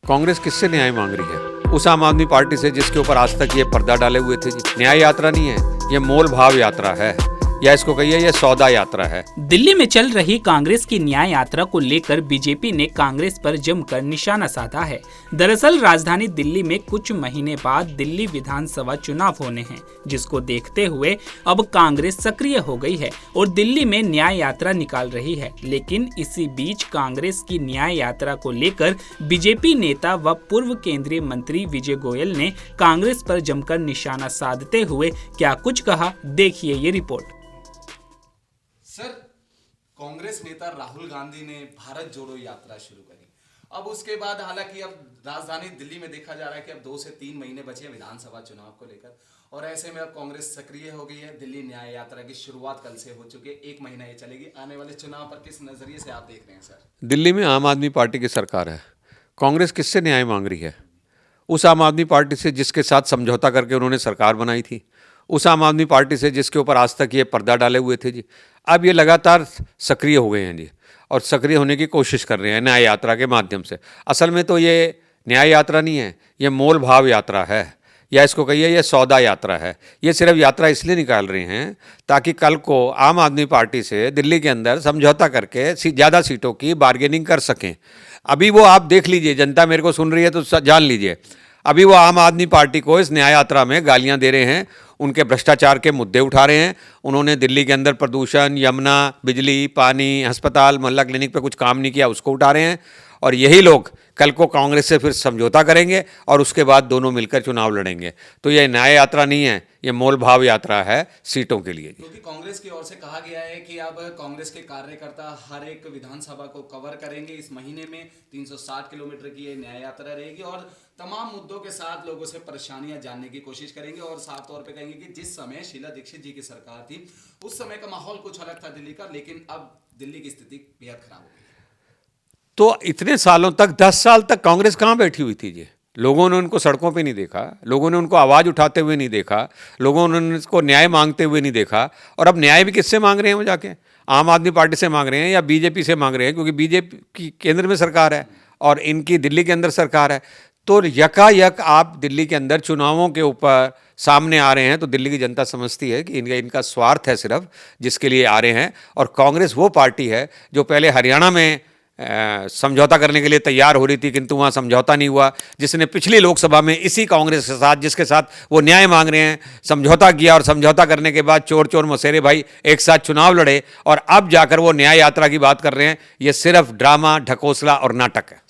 कांग्रेस किससे न्याय मांग रही है? उस आम आदमी पार्टी से जिसके ऊपर आज तक ये पर्दा डाले हुए थे जी। न्याय यात्रा नहीं है, ये मोल भाव यात्रा है, या इसको कहिए ये सौदा यात्रा है। दिल्ली में चल रही कांग्रेस की न्याय यात्रा को लेकर बीजेपी ने कांग्रेस पर जमकर निशाना साधा है। दरअसल राजधानी दिल्ली में कुछ महीने बाद दिल्ली विधानसभा चुनाव होने हैं, जिसको देखते हुए अब कांग्रेस सक्रिय हो गई है और दिल्ली में न्याय यात्रा निकाल रही है। लेकिन इसी बीच कांग्रेस की न्याय यात्रा को लेकर बीजेपी नेता व पूर्व केंद्रीय मंत्री विजय गोयल ने कांग्रेस पर जमकर निशाना साधते हुए क्या कुछ कहा, देखिए ये रिपोर्ट। सर, कांग्रेस नेता राहुल गांधी ने भारत जोड़ो यात्रा शुरू करी। अब उसके बाद हालांकि अब राजधानी दिल्ली में देखा जा रहा है कि अब 2 से 3 महीने बचे हैं विधानसभा चुनाव को लेकर, और ऐसे में अब कांग्रेस सक्रिय हो गई है। दिल्ली न्याय यात्रा की शुरुआत कल से हो चुकी है, 1 महीना ये चलेगी। आने वाले चुनाव पर किस नजरिए से आप देख रहे हैं सर? दिल्ली में आम आदमी पार्टी की सरकार है। कांग्रेस किससे न्याय मांग रही है? उस आम आदमी पार्टी से जिसके साथ समझौता करके उन्होंने सरकार बनाई थी, उस आम आदमी पार्टी से जिसके ऊपर आज तक ये पर्दा डाले हुए थे जी। अब ये लगातार सक्रिय हो गए हैं जी, और सक्रिय होने की कोशिश कर रहे हैं न्याय यात्रा के माध्यम से। असल में तो ये न्याय यात्रा नहीं है, ये मोल भाव यात्रा है, या इसको कहिए ये सौदा यात्रा है। ये सिर्फ यात्रा इसलिए निकाल रहे हैं ताकि कल को आम आदमी पार्टी से दिल्ली के अंदर समझौता करके ज़्यादा सीटों की बार्गेनिंग कर सकें। अभी वो आप देख लीजिए, जनता मेरे को सुन रही है तो जान लीजिए, अभी वो आम आदमी पार्टी को इस न्याय यात्रा में गालियां दे रहे हैं, उनके भ्रष्टाचार के मुद्दे उठा रहे हैं। उन्होंने दिल्ली के अंदर प्रदूषण, यमुना, बिजली, पानी, अस्पताल, मोहल्ला क्लिनिक पे कुछ काम नहीं किया, उसको उठा रहे हैं। और यही लोग कल को कांग्रेस से फिर समझौता करेंगे और उसके बाद दोनों मिलकर चुनाव लड़ेंगे। तो ये न्याय यात्रा नहीं है, ये मोल भाव यात्रा है सीटों के लिए। क्योंकि कांग्रेस की ओर से कहा गया है कि अब कांग्रेस के कार्यकर्ता हर एक विधानसभा को कवर करेंगे। इस महीने में 360 किलोमीटर की ये न्याय यात्रा रहेगी और तमाम मुद्दों के साथ लोगों से परेशानियां जानने की कोशिश करेंगे, और साफ तौर पे कहेंगे कि जिस समय शीला दीक्षित जी की सरकार थी उस समय का माहौल कुछ अलग था दिल्ली का, लेकिन अब दिल्ली की स्थिति बेहद खराब हो गई है। तो इतने सालों तक, 10 साल तक कांग्रेस कहाँ बैठी हुई थी जी? लोगों ने उनको सड़कों पे नहीं देखा, लोगों ने उनको आवाज़ उठाते हुए नहीं देखा, लोगों ने उनको न्याय मांगते हुए नहीं देखा। और अब न्याय भी किससे मांग रहे हैं वो जाके? आम आदमी पार्टी से मांग रहे हैं या बीजेपी से मांग रहे हैं? क्योंकि बीजेपी की केंद्र में सरकार है और इनकी दिल्ली के अंदर सरकार है। तो यकायक आप दिल्ली के अंदर चुनावों के ऊपर सामने आ रहे हैं तो दिल्ली की जनता समझती है कि इनका स्वार्थ है सिर्फ, जिसके लिए आ रहे हैं। और कांग्रेस वो पार्टी है जो पहले हरियाणा में समझौता करने के लिए तैयार हो रही थी, किंतु वहाँ समझौता नहीं हुआ। जिसने पिछली लोकसभा में इसी कांग्रेस के साथ, जिसके साथ वो न्याय मांग रहे हैं, समझौता किया, और समझौता करने के बाद चोर चोर मौसेरे भाई एक साथ चुनाव लड़े, और अब जाकर वो न्याय यात्रा की बात कर रहे हैं। ये सिर्फ ड्रामा, ढकोसला और नाटक है।